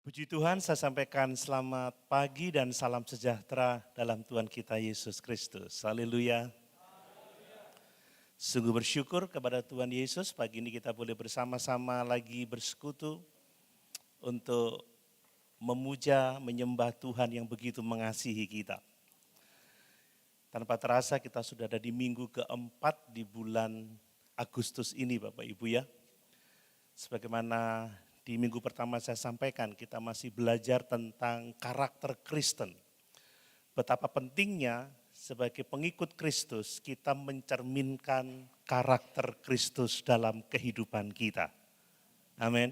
Puji Tuhan, saya sampaikan selamat pagi dan salam sejahtera dalam Tuhan kita Yesus Kristus. Haleluya. Sungguh bersyukur kepada Tuhan Yesus, pagi ini kita boleh bersama-sama lagi bersekutu untuk memuja, menyembah Tuhan yang begitu mengasihi kita. Tanpa terasa kita sudah ada di minggu keempat di bulan Agustus ini Bapak Ibu ya. Sebagaimana di minggu pertama saya sampaikan, kita masih belajar tentang karakter Kristen. Betapa pentingnya sebagai pengikut Kristus kita mencerminkan karakter Kristus dalam kehidupan kita. Amin.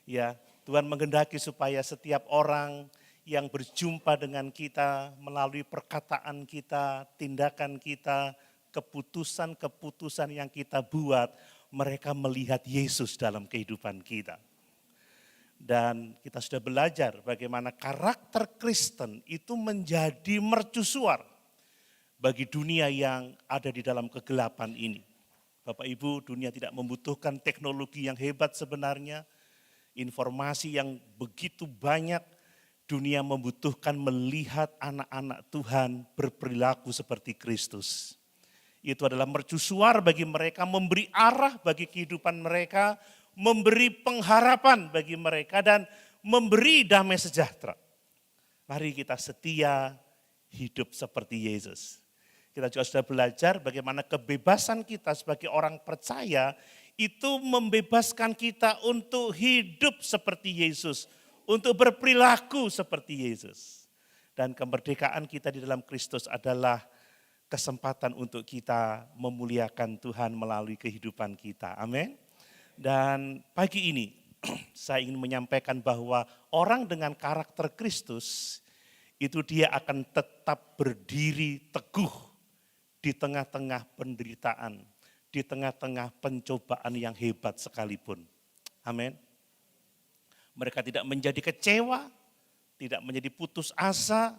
Ya, Tuhan menghendaki supaya setiap orang yang berjumpa dengan kita melalui perkataan kita, tindakan kita, keputusan-keputusan yang kita buat, mereka melihat Yesus dalam kehidupan kita. Dan kita sudah belajar bagaimana karakter Kristen itu menjadi mercusuar bagi dunia yang ada di dalam kegelapan ini. Bapak Ibu, dunia tidak membutuhkan teknologi yang hebat sebenarnya, informasi yang begitu banyak. Dunia membutuhkan melihat anak-anak Tuhan berperilaku seperti Kristus. Itu adalah mercusuar bagi mereka, memberi arah bagi kehidupan mereka, memberi pengharapan bagi mereka dan memberi damai sejahtera. Mari kita setia hidup seperti Yesus. Kita juga sudah belajar bagaimana kebebasan kita sebagai orang percaya itu membebaskan kita untuk hidup seperti Yesus, untuk berperilaku seperti Yesus. Dan kemerdekaan kita di dalam Kristus adalah kesempatan untuk kita memuliakan Tuhan melalui kehidupan kita. Amin. Dan pagi ini saya ingin menyampaikan bahwa orang dengan karakter Kristus itu dia akan tetap berdiri teguh di tengah-tengah penderitaan, di tengah-tengah pencobaan yang hebat sekalipun. Amin. Mereka tidak menjadi kecewa, tidak menjadi putus asa,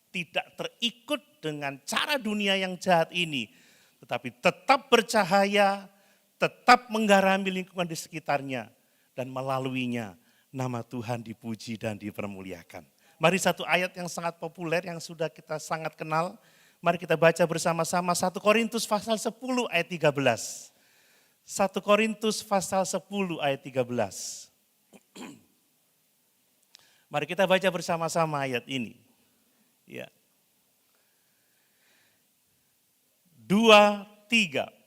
tidak terikut dengan cara dunia yang jahat ini, tetapi tetap bercahaya, tetap menggarami lingkungan di sekitarnya, dan melaluinya nama Tuhan dipuji dan dipermuliakan. Mari satu ayat yang sangat populer yang sudah kita sangat kenal, mari kita baca bersama-sama 1 Korintus pasal 10 ayat 13. 1 Korintus pasal 10 ayat 13. Mari kita baca bersama-sama ayat ini. Ya. 2, 3.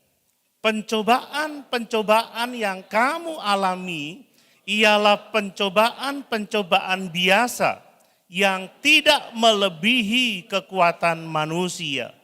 Pencobaan-pencobaan yang kamu alami ialah pencobaan-pencobaan biasa yang tidak melebihi kekuatan manusia.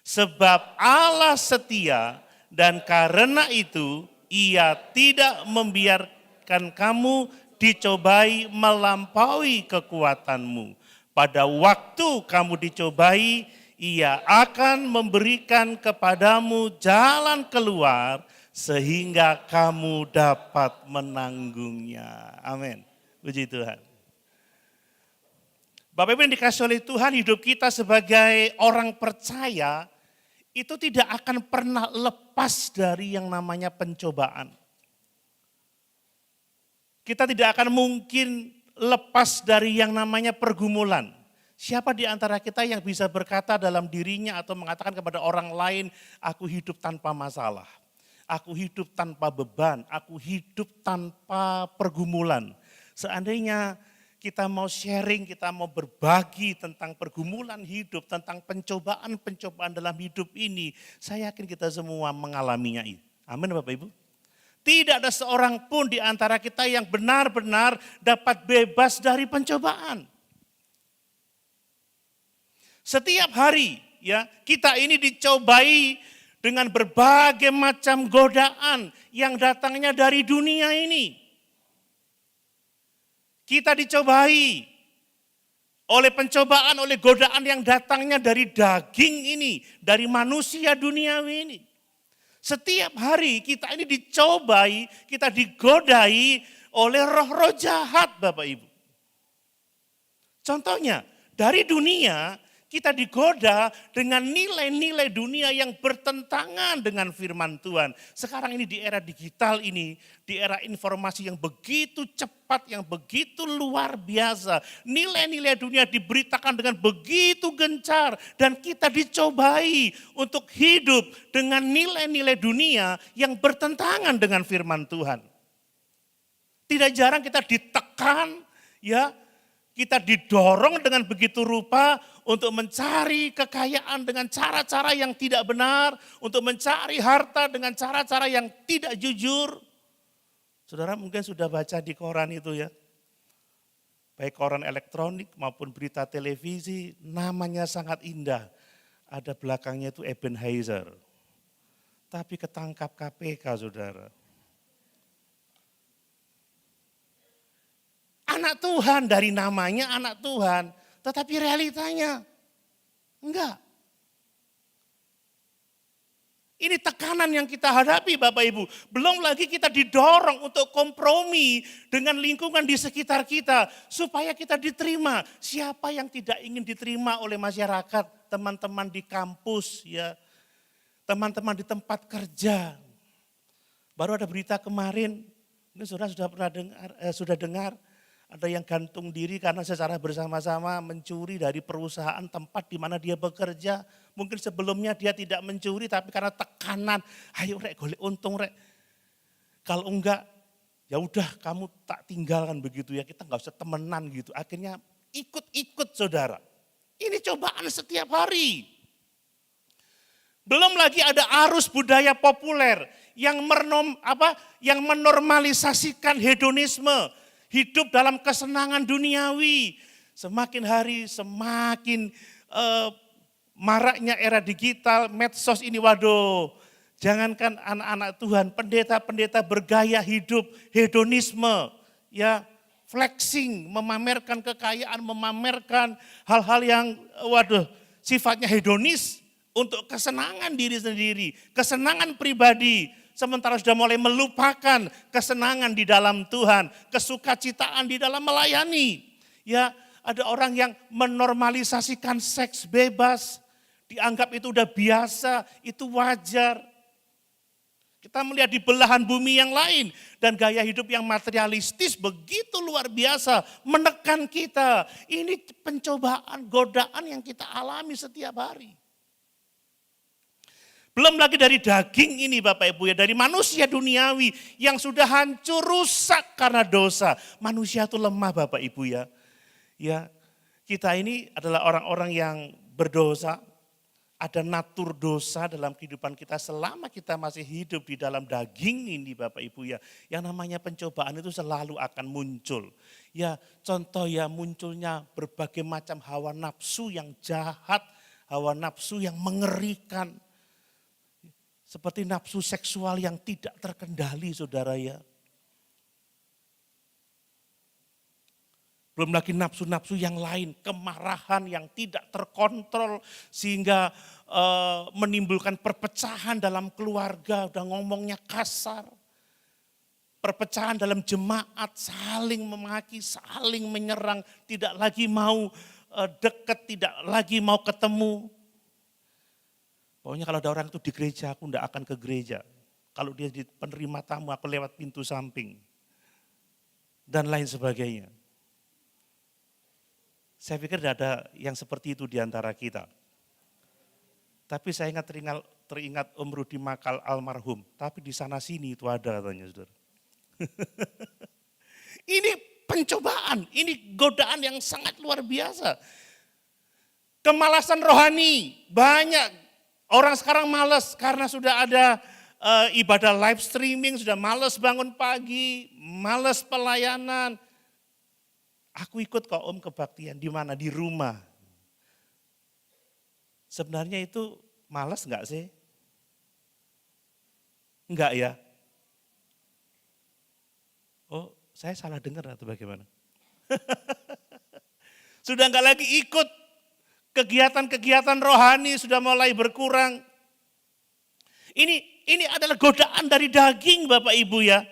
Sebab Allah setia dan karena itu Ia tidak membiarkan kamu dicobai melampaui kekuatanmu. Pada waktu kamu dicobai, Ia akan memberikan kepadamu jalan keluar sehingga kamu dapat menanggungnya. Amin. Puji Tuhan. Bapak Ibu yang dikasihi oleh Tuhan, hidup kita sebagai orang percaya itu tidak akan pernah lepas dari yang namanya pencobaan. Kita tidak akan mungkin lepas dari yang namanya pergumulan. Siapa di antara kita yang bisa berkata dalam dirinya atau mengatakan kepada orang lain, aku hidup tanpa masalah, aku hidup tanpa beban, aku hidup tanpa pergumulan. Seandainya kita mau sharing, kita mau berbagi tentang pergumulan hidup, tentang pencobaan-pencobaan dalam hidup ini, saya yakin kita semua mengalaminya. Amin Bapak Ibu. Tidak ada seorang pun di antara kita yang benar-benar dapat bebas dari pencobaan. Setiap hari ya kita ini dicobai dengan berbagai macam godaan yang datangnya dari dunia ini. Kita dicobai oleh pencobaan, oleh godaan yang datangnya dari daging ini, dari manusia duniawi ini. Setiap hari kita ini dicobai, kita digodai oleh roh-roh jahat Bapak Ibu. Contohnya dari dunia Kita digoda dengan nilai-nilai dunia yang bertentangan dengan firman Tuhan. Sekarang ini di era digital ini, di era informasi yang begitu cepat, yang begitu luar biasa. Nilai-nilai dunia diberitakan dengan begitu gencar dan kita dicobai untuk hidup dengan nilai-nilai dunia yang bertentangan dengan firman Tuhan. Tidak jarang kita ditekan, ya, kita didorong dengan begitu rupa untuk mencari kekayaan dengan cara-cara yang tidak benar, untuk mencari harta dengan cara-cara yang tidak jujur. Saudara mungkin sudah baca di koran itu ya, baik koran elektronik maupun berita televisi, namanya sangat indah. Ada belakangnya itu Ebenezer. Tapi ketangkap KPK, saudara. Anak Tuhan, dari namanya anak Tuhan, tetapi realitanya enggak. Ini tekanan yang kita hadapi Bapak Ibu. Belum lagi kita didorong untuk kompromi dengan lingkungan di sekitar kita. Supaya kita diterima. Siapa yang tidak ingin diterima oleh masyarakat, teman-teman di kampus, ya, teman-teman di tempat kerja. Baru ada berita kemarin, ini saudara sudah dengar, ada yang gantung diri karena secara bersama-sama mencuri dari perusahaan tempat di mana dia bekerja. Mungkin sebelumnya dia tidak mencuri tapi karena tekanan, ayo rek golek untung rek. Kalau enggak, ya udah kamu tak tinggalkan begitu ya, kita enggak usah temenan gitu. Akhirnya ikut-ikut saudara. Ini cobaan setiap hari. Belum lagi ada arus budaya populer yang menormalisasikan hedonisme. Hidup dalam kesenangan duniawi. Semakin hari semakin maraknya era digital, medsos ini, waduh. Jangankan anak-anak Tuhan, pendeta-pendeta bergaya hidup, hedonisme, ya, flexing, memamerkan kekayaan, memamerkan hal-hal yang sifatnya hedonis untuk kesenangan diri sendiri, kesenangan pribadi. Sementara sudah mulai melupakan kesenangan di dalam Tuhan, kesukacitaan di dalam melayani. Ya, ada orang yang menormalisasikan seks bebas, dianggap itu udah biasa, itu wajar. Kita melihat di belahan bumi yang lain dan gaya hidup yang materialistis begitu luar biasa menekan kita. Ini pencobaan, godaan yang kita alami setiap hari. Belum lagi dari daging ini Bapak Ibu ya, dari manusia duniawi yang sudah hancur rusak karena dosa. Manusia itu lemah Bapak Ibu ya. Ya, kita ini adalah orang-orang yang berdosa, ada natur dosa dalam kehidupan kita selama kita masih hidup di dalam daging ini Bapak Ibu ya. Yang namanya pencobaan itu selalu akan muncul. Ya, contoh ya munculnya berbagai macam hawa nafsu yang jahat, hawa nafsu yang mengerikan. Seperti nafsu seksual yang tidak terkendali saudara ya. Belum lagi nafsu-nafsu yang lain, kemarahan yang tidak terkontrol sehingga menimbulkan perpecahan dalam keluarga, udah ngomongnya kasar. Perpecahan dalam jemaat, saling memaki, saling menyerang, tidak lagi mau dekat, tidak lagi mau ketemu. Pokoknya kalau ada orang itu di gereja, aku enggak akan ke gereja. Kalau dia di penerima tamu, aku lewat pintu samping. Dan lain sebagainya. Saya pikir tidak ada yang seperti itu di antara kita. Tapi saya teringat Om Rudi Makal almarhum. Tapi di sana sini itu ada katanya saudara. Ini pencobaan, ini godaan yang sangat luar biasa. Kemalasan rohani, banyak. Orang sekarang malas karena sudah ada ibadah live streaming, sudah malas bangun pagi, malas pelayanan. Aku ikut kok Om kebaktian, di mana? Di rumah. Sebenarnya itu malas enggak sih? Enggak ya? Oh, saya salah dengar atau bagaimana? Sudah enggak lagi ikut. Kegiatan-kegiatan rohani sudah mulai berkurang. Ini adalah godaan dari daging Bapak Ibu ya.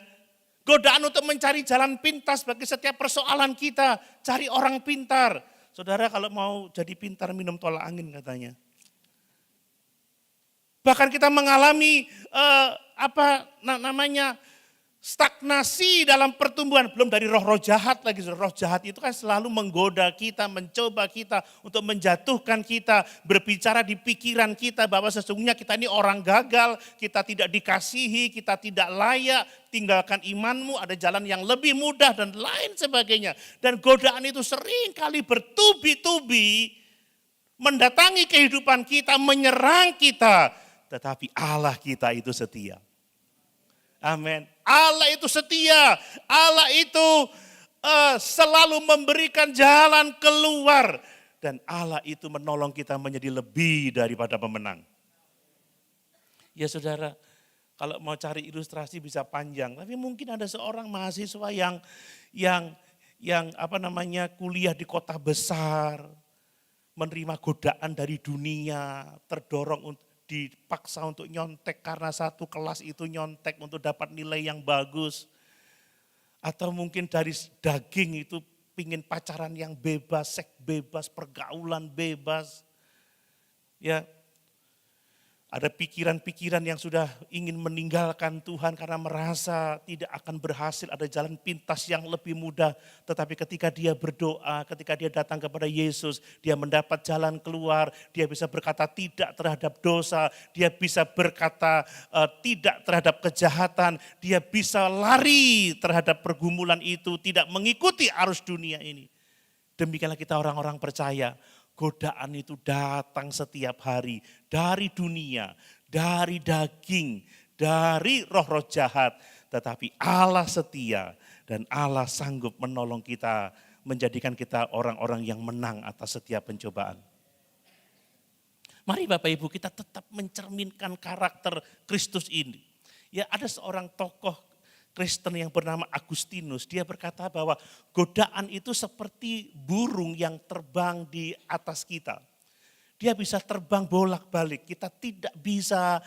Godaan untuk mencari jalan pintas bagi setiap persoalan kita. Cari orang pintar. Saudara kalau mau jadi pintar minum tolak angin katanya. Bahkan kita mengalami stagnasi dalam pertumbuhan, belum dari roh-roh jahat lagi. Roh jahat itu kan selalu menggoda kita, mencoba kita untuk menjatuhkan kita, berbicara di pikiran kita bahwa sesungguhnya kita ini orang gagal, kita tidak dikasihi, kita tidak layak, tinggalkan imanmu, ada jalan yang lebih mudah dan lain sebagainya. Dan godaan itu sering kali bertubi-tubi mendatangi kehidupan kita, menyerang kita, tetapi Allah kita itu setia. Amin. Allah itu setia, Allah itu selalu memberikan jalan keluar. Dan Allah itu menolong kita menjadi lebih daripada pemenang. Ya saudara, kalau mau cari ilustrasi bisa panjang. Tapi mungkin ada seorang mahasiswa yang kuliah di kota besar, menerima godaan dari dunia, terdorong dipaksa untuk nyontek karena satu kelas itu nyontek untuk dapat nilai yang bagus. Atau mungkin dari daging itu pingin pacaran yang bebas, seks bebas, pergaulan bebas. Ya, ada pikiran-pikiran yang sudah ingin meninggalkan Tuhan karena merasa tidak akan berhasil, ada jalan pintas yang lebih mudah. Tetapi ketika dia berdoa, ketika dia datang kepada Yesus, dia mendapat jalan keluar, dia bisa berkata tidak terhadap dosa, dia bisa berkata tidak terhadap kejahatan, dia bisa lari terhadap pergumulan itu, tidak mengikuti arus dunia ini. Demikianlah kita orang-orang percaya. Godaan itu datang setiap hari dari dunia, dari daging, dari roh-roh jahat. Tetapi Allah setia dan Allah sanggup menolong kita, menjadikan kita orang-orang yang menang atas setiap pencobaan. Mari Bapak Ibu kita tetap mencerminkan karakter Kristus ini. Ya ada seorang tokoh Kristen yang bernama Agustinus, dia berkata bahwa godaan itu seperti burung yang terbang di atas kita. Dia bisa terbang bolak-balik, kita tidak bisa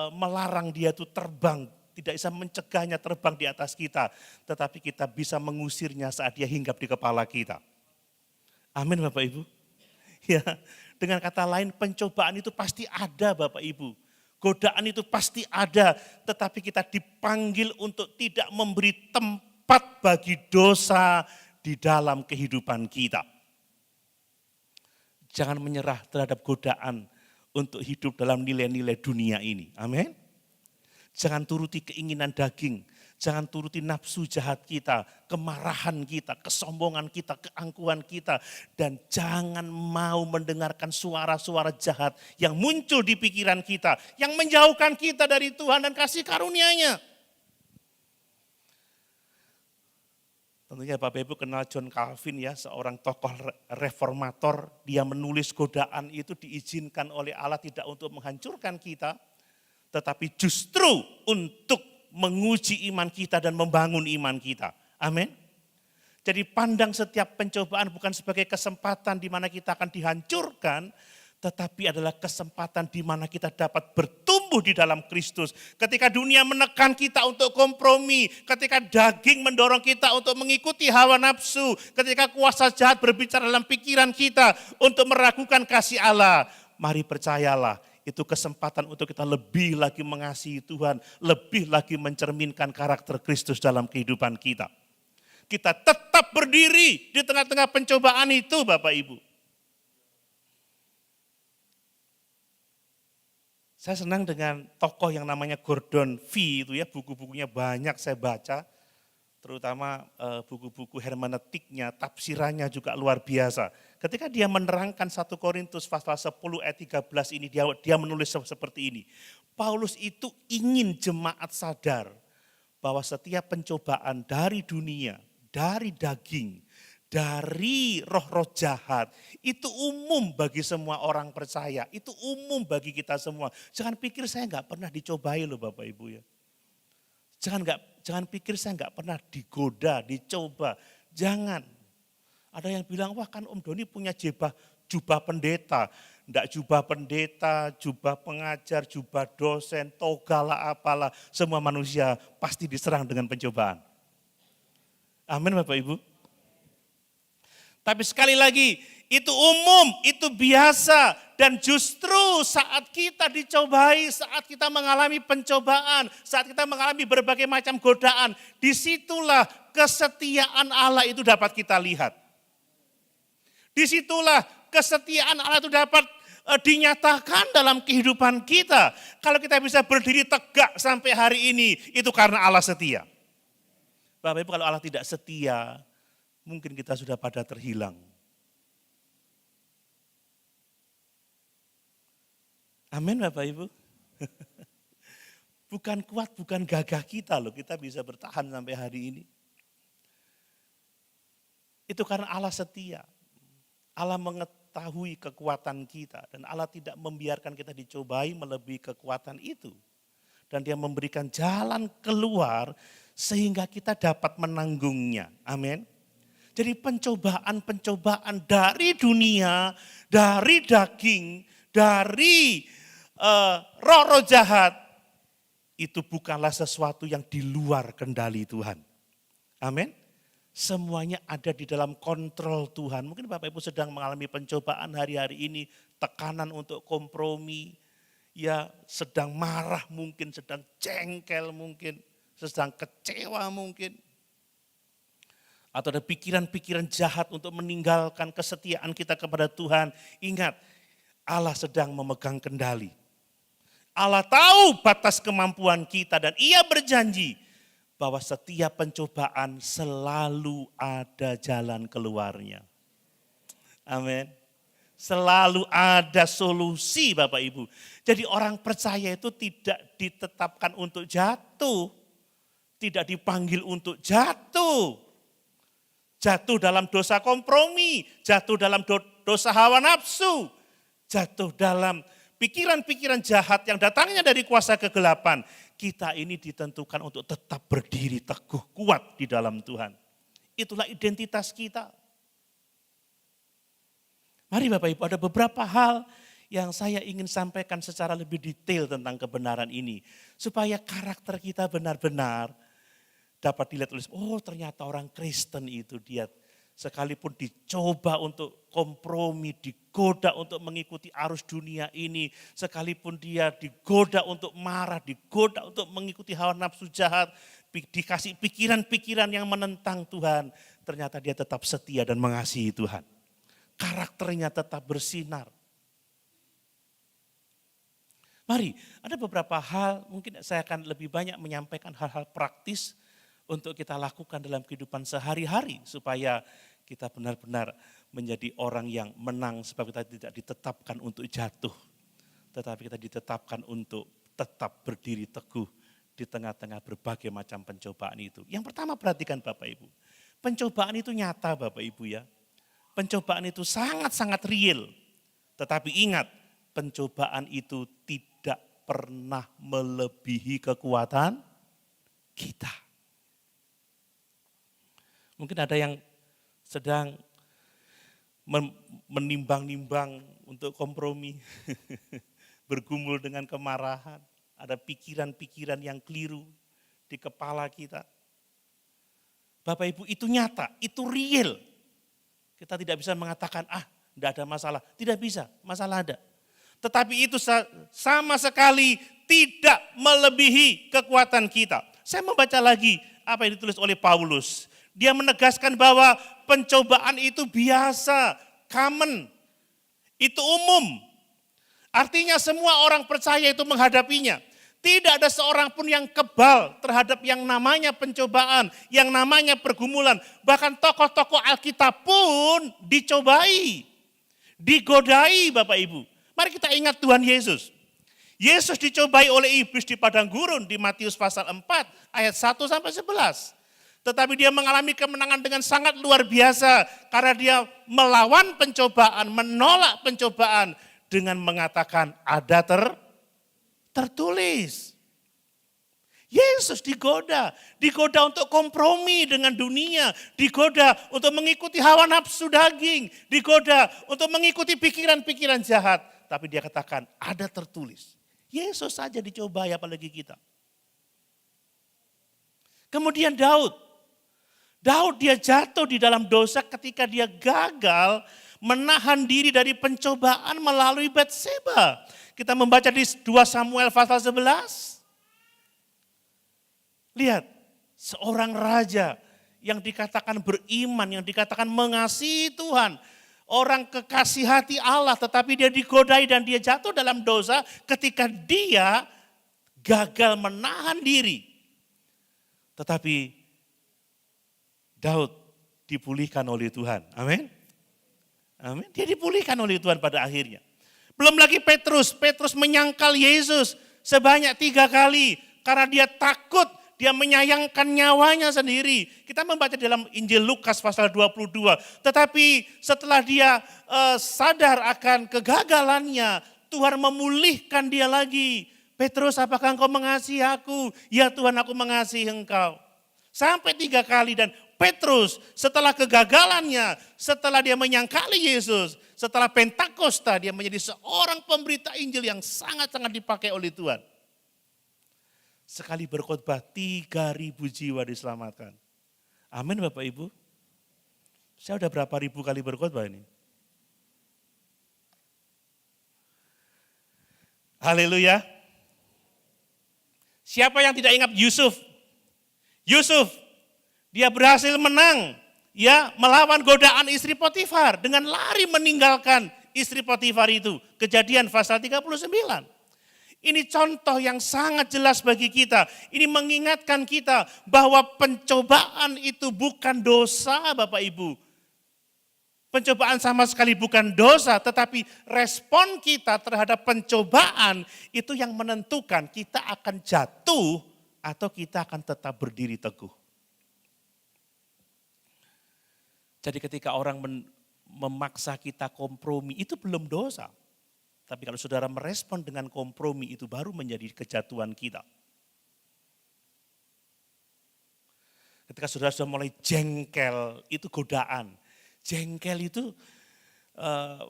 melarang dia itu terbang, tidak bisa mencegahnya terbang di atas kita. Tetapi kita bisa mengusirnya saat dia hinggap di kepala kita. Amin Bapak Ibu. Ya, dengan kata lain pencobaan itu pasti ada Bapak Ibu. Godaan itu pasti ada, tetapi kita dipanggil untuk tidak memberi tempat bagi dosa di dalam kehidupan kita. Jangan menyerah terhadap godaan untuk hidup dalam nilai-nilai dunia ini. Amin. Jangan turuti keinginan daging, jangan turuti nafsu jahat kita, kemarahan kita, kesombongan kita, keangkuhan kita. Dan jangan mau mendengarkan suara-suara jahat yang muncul di pikiran kita, yang menjauhkan kita dari Tuhan dan kasih karunia-Nya. Tentunya Bapak Ibu kenal John Calvin ya, seorang tokoh reformator. Dia menulis godaan itu diizinkan oleh Allah tidak untuk menghancurkan kita, tetapi justru untuk menguji iman kita dan membangun iman kita. Amin. Jadi pandang setiap pencobaan bukan sebagai kesempatan di mana kita akan dihancurkan, tetapi adalah kesempatan di mana kita dapat bertumbuh di dalam Kristus. Ketika dunia menekan kita untuk kompromi, ketika daging mendorong kita untuk mengikuti hawa nafsu, ketika kuasa jahat berbicara dalam pikiran kita untuk meragukan kasih Allah, mari percayalah, itu kesempatan untuk kita lebih lagi mengasihi Tuhan, lebih lagi mencerminkan karakter Kristus dalam kehidupan kita. Kita tetap berdiri di tengah-tengah pencobaan itu Bapak Ibu. Saya senang dengan tokoh yang namanya Gordon Fee itu ya, buku-bukunya banyak saya baca. Terutama buku-buku hermeneutiknya, tafsirannya juga luar biasa. Ketika dia menerangkan 1 Korintus pasal 10 ayat 13 ini, dia menulis seperti ini. Paulus itu ingin jemaat sadar bahwa setiap pencobaan dari dunia, dari daging, dari roh-roh jahat, itu umum bagi semua orang percaya, itu umum bagi kita semua. Jangan pikir saya enggak pernah dicobai loh Bapak Ibu ya. Jangan pikir saya enggak pernah digoda, dicoba. Jangan. Ada yang bilang, wah kan Om Doni punya jubah pendeta. Enggak jubah pendeta, jubah pengajar, jubah dosen, toga lah apalah. Semua manusia pasti diserang dengan pencobaan. Amin Bapak Ibu. Tapi sekali lagi, itu umum, itu biasa. Dan justru saat kita dicobai, saat kita mengalami pencobaan, saat kita mengalami berbagai macam godaan, disitulah kesetiaan Allah itu dapat kita lihat. Disitulah kesetiaan Allah itu dapat dinyatakan dalam kehidupan kita. Kalau kita bisa berdiri tegak sampai hari ini, itu karena Allah setia. Bapak Ibu, kalau Allah tidak setia, mungkin kita sudah pada terhilang. Amin Bapak Ibu. Bukan kuat, bukan gagah kita loh, kita bisa bertahan sampai hari ini. Itu karena Allah setia. Allah mengetahui kekuatan kita dan Allah tidak membiarkan kita dicobai melebihi kekuatan itu. Dan Dia memberikan jalan keluar sehingga kita dapat menanggungnya. Amin. Jadi pencobaan-pencobaan dari dunia, dari daging, dari roh-roh jahat, itu bukanlah sesuatu yang di luar kendali Tuhan. Amin. Semuanya ada di dalam kontrol Tuhan. Mungkin Bapak Ibu sedang mengalami pencobaan hari-hari ini, tekanan untuk kompromi, ya sedang marah mungkin, sedang jengkel mungkin, sedang kecewa mungkin. Atau ada pikiran-pikiran jahat untuk meninggalkan kesetiaan kita kepada Tuhan. Ingat, Allah sedang memegang kendali. Allah tahu batas kemampuan kita dan Ia berjanji bahwa setiap pencobaan selalu ada jalan keluarnya. Amin. Selalu ada solusi Bapak Ibu. Jadi orang percaya itu tidak ditetapkan untuk jatuh. Tidak dipanggil untuk jatuh. Jatuh dalam dosa kompromi, jatuh dalam dosa hawa nafsu. Jatuh dalam pikiran-pikiran jahat yang datangnya dari kuasa kegelapan. Kita ini ditentukan untuk tetap berdiri teguh, kuat di dalam Tuhan. Itulah identitas kita. Mari Bapak Ibu, ada beberapa hal yang saya ingin sampaikan secara lebih detail tentang kebenaran ini. Supaya karakter kita benar-benar dapat dilihat oleh, oh ternyata orang Kristen itu dia sekalipun dicoba untuk kompromi, digoda untuk mengikuti arus dunia ini, sekalipun dia digoda untuk marah, digoda untuk mengikuti hawa nafsu jahat, dikasih pikiran-pikiran yang menentang Tuhan, ternyata dia tetap setia dan mengasihi Tuhan. Karakternya tetap bersinar. Mari, ada beberapa hal, mungkin saya akan lebih banyak menyampaikan hal-hal praktis untuk kita lakukan dalam kehidupan sehari-hari supaya kita benar-benar menjadi orang yang menang sebab kita tidak ditetapkan untuk jatuh. Tetapi kita ditetapkan untuk tetap berdiri teguh di tengah-tengah berbagai macam pencobaan itu. Yang pertama perhatikan Bapak Ibu, pencobaan itu nyata Bapak Ibu ya. Pencobaan itu sangat-sangat real. Tetapi ingat, pencobaan itu tidak pernah melebihi kekuatan kita. Mungkin ada yang sedang menimbang-nimbang untuk kompromi, bergumul dengan kemarahan, ada pikiran-pikiran yang keliru di kepala kita. Bapak Ibu, itu nyata, itu real. Kita tidak bisa mengatakan, tidak ada masalah. Tidak bisa, masalah ada. Tetapi itu sama sekali tidak melebihi kekuatan kita. Saya membaca lagi apa yang ditulis oleh Paulus. Dia menegaskan bahwa pencobaan itu biasa, common, itu umum. Artinya semua orang percaya itu menghadapinya. Tidak ada seorang pun yang kebal terhadap yang namanya pencobaan, yang namanya pergumulan. Bahkan tokoh-tokoh Alkitab pun dicobai, digodai Bapak Ibu. Mari kita ingat Tuhan Yesus. Yesus dicobai oleh iblis di padang gurun di Matius pasal 4 ayat 1 sampai 11. Tetapi dia mengalami kemenangan dengan sangat luar biasa karena dia melawan pencobaan, menolak pencobaan dengan mengatakan ada tertulis. Yesus digoda untuk kompromi dengan dunia, digoda untuk mengikuti hawa nafsu daging, digoda untuk mengikuti pikiran-pikiran jahat. Tapi dia katakan ada tertulis. Yesus saja dicobai apalagi kita. Kemudian Daud Daud dia jatuh di dalam dosa ketika dia gagal menahan diri dari pencobaan melalui Batseba. Kita membaca di 2 Samuel pasal 11. Lihat, seorang raja yang dikatakan beriman, yang dikatakan mengasihi Tuhan. Orang kekasih hati Allah, tetapi dia digodai dan dia jatuh dalam dosa ketika dia gagal menahan diri. Tetapi Daud dipulihkan oleh Tuhan. Amin. Amin. Dia dipulihkan oleh Tuhan pada akhirnya. Belum lagi Petrus menyangkal Yesus sebanyak 3 kali. Karena dia takut, dia menyayangkan nyawanya sendiri. Kita membaca dalam Injil Lukas pasal 22. Tetapi setelah dia sadar akan kegagalannya, Tuhan memulihkan dia lagi. Petrus, apakah engkau mengasihi aku? Ya Tuhan, aku mengasihi engkau. Sampai 3 kali dan Petrus setelah kegagalannya, setelah dia menyangkali Yesus, setelah Pentakosta dia menjadi seorang pemberita Injil yang sangat-sangat dipakai oleh Tuhan. Sekali berkhotbah 3.000 jiwa diselamatkan. Amin Bapak Ibu. Saya udah berapa ribu kali berkhotbah ini? Haleluya. Siapa yang tidak ingat Yusuf? Yusuf, dia berhasil menang ya melawan godaan istri Potifar dengan lari meninggalkan istri Potifar itu. Kejadian pasal 39. Ini contoh yang sangat jelas bagi kita. Ini mengingatkan kita bahwa pencobaan itu bukan dosa Bapak Ibu. Pencobaan sama sekali bukan dosa, tetapi respon kita terhadap pencobaan itu yang menentukan kita akan jatuh atau kita akan tetap berdiri teguh. Jadi ketika orang memaksa kita kompromi itu belum dosa. Tapi kalau saudara merespon dengan kompromi itu baru menjadi kejatuhan kita. Ketika saudara sudah mulai jengkel itu godaan. Jengkel itu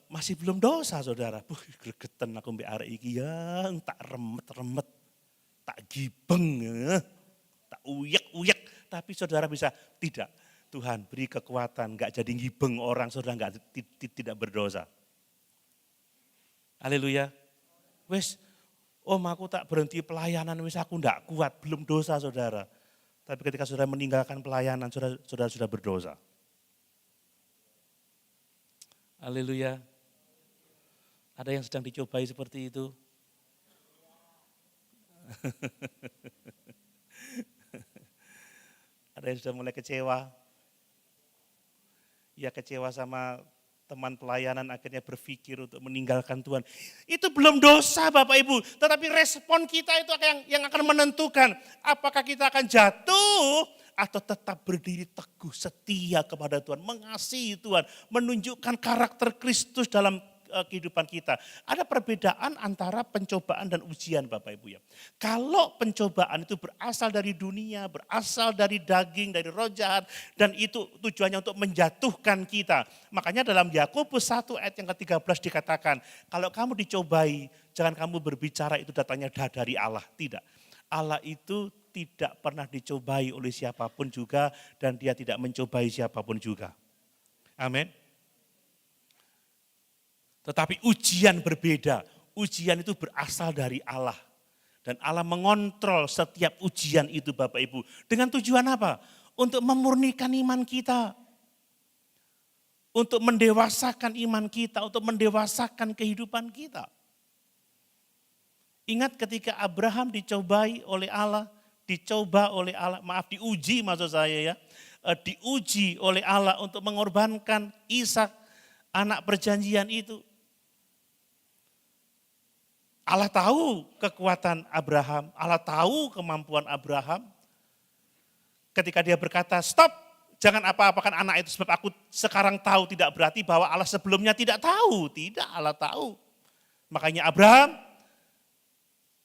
masih belum dosa saudara. Gregetan aku mbek arek iki yang tak remet-remet, tak gibeng, tak uyek-uyek. Tapi saudara bisa tidak. Tuhan beri kekuatan, enggak jadi ngibeng orang, saudara enggak tidak berdosa. Haleluya. Wes, aku tak berhenti pelayanan, wes aku enggak kuat, belum dosa saudara. Tapi ketika saudara meninggalkan pelayanan, saudara sudah berdosa. Haleluya. Ada yang sedang dicobai seperti itu? Ada yang sudah mulai kecewa? Ya kecewa sama teman pelayanan akhirnya berpikir untuk meninggalkan Tuhan. Itu belum dosa Bapak Ibu, tetapi respon kita itu yang akan menentukan apakah kita akan jatuh atau tetap berdiri teguh setia kepada Tuhan, mengasihi Tuhan, menunjukkan karakter Kristus dalam kehidupan kita. Ada perbedaan antara pencobaan dan ujian Bapak Ibu ya. Kalau pencobaan itu berasal dari dunia, berasal dari daging, dari roh jahat, dan itu tujuannya untuk menjatuhkan kita. Makanya dalam Yakobus 1 ayat yang ke-13 dikatakan, kalau kamu dicobai, jangan kamu berbicara itu datangnya dari Allah. Tidak. Allah itu tidak pernah dicobai oleh siapapun juga dan dia tidak mencobai siapapun juga. Amin. Tetapi ujian berbeda. Ujian itu berasal dari Allah. Dan Allah mengontrol setiap ujian itu Bapak Ibu. Dengan tujuan apa? Untuk memurnikan iman kita. Untuk mendewasakan iman kita. Untuk mendewasakan kehidupan kita. Ingat ketika Abraham dicobai oleh Allah. Diuji maksud saya ya. Diuji oleh Allah untuk mengorbankan Ishak, anak perjanjian itu. Allah tahu kekuatan Abraham, Allah tahu kemampuan Abraham. Ketika dia berkata, stop, jangan apa-apakan anak itu sebab aku sekarang tahu, tidak berarti bahwa Allah sebelumnya tidak tahu. Tidak, Allah tahu. Makanya Abraham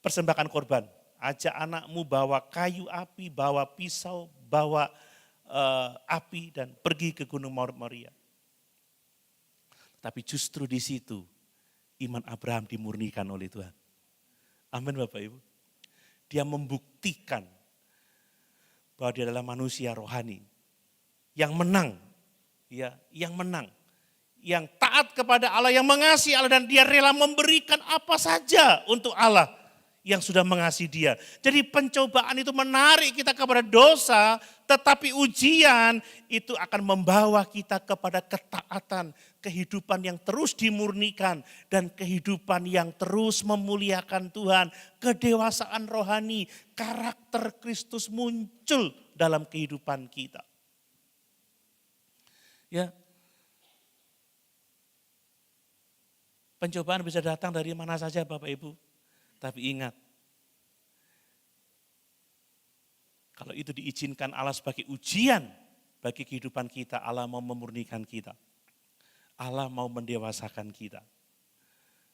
persembahkan korban. Ajak anakmu bawa kayu api, bawa pisau, bawa api dan pergi ke Gunung Moria. Tapi justru di situ iman Abraham dimurnikan oleh Tuhan. Amin Bapak Ibu. Dia membuktikan bahwa dia adalah manusia rohani. yang menang. Ya, yang menang. Yang taat kepada Allah, yang mengasihi Allah dan dia rela memberikan apa saja untuk Allah yang sudah mengasihi dia. Jadi pencobaan itu menarik kita kepada dosa, tetapi ujian itu akan membawa kita kepada ketaatan, kehidupan yang terus dimurnikan dan kehidupan yang terus memuliakan Tuhan, kedewasaan rohani, karakter Kristus muncul dalam kehidupan kita. Ya. Pencobaan bisa datang dari mana saja Bapak Ibu. Tapi ingat, kalau itu diizinkan Allah sebagai ujian bagi kehidupan kita, Allah mau memurnikan kita. Allah mau mendewasakan kita.